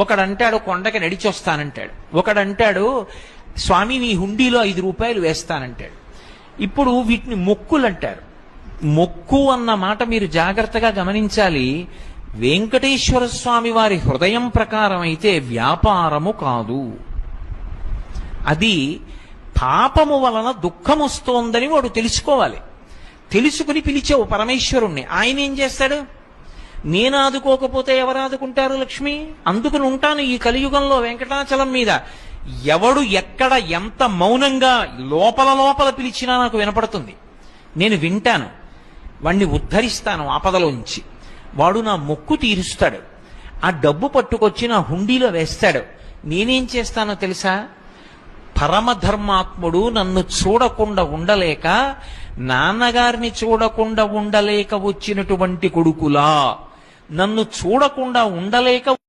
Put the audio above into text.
ఒకడంటాడు కొండకి నడిచొస్తానంటాడు, ఒకడంటాడు స్వామి నీ హుండీలో 5 రూపాయలు వేస్తానంటాడు. ఇప్పుడు వీటిని మొక్కులు అంటారు. మొక్కు అన్న మాట మీరు జాగ్రత్తగా గమనించాలి. వెంకటేశ్వర స్వామి వారి హృదయం ప్రకారం అయితే వ్యాపారము కాదు. అది పాపము వలన దుఃఖం వస్తోందని వాడు తెలుసుకోవాలి. తెలుసుకుని పిలిచావు పరమేశ్వరుణ్ణి, ఆయన ఏం చేస్తాడు? నేను ఆదుకోకపోతే ఎవరు ఆదుకుంటారు లక్ష్మి? అందుకుని ఉంటాను ఈ కలియుగంలో వెంకటాచలం మీద. ఎవడు ఎక్కడ ఎంత మౌనంగా లోపల లోపల పిలిచినా నాకు వినపడుతుంది. నేను వింటాను, వాణ్ణి ఉద్ధరిస్తాను ఆపదలోంచి. వాడు నా మొక్కు తీరుస్తాడు. ఆ డబ్బు పట్టుకొచ్చి నా హుండీలో వేస్తాడు. నేనేం చేస్తానో తెలుసా? పరమధర్మాత్ముడు నన్ను చూడకుండా ఉండలేక, నాన్నగారిని చూడకుండా ఉండలేక వచ్చినటువంటి కొడుకులా, నన్ను చూడకుండా ఉండలేక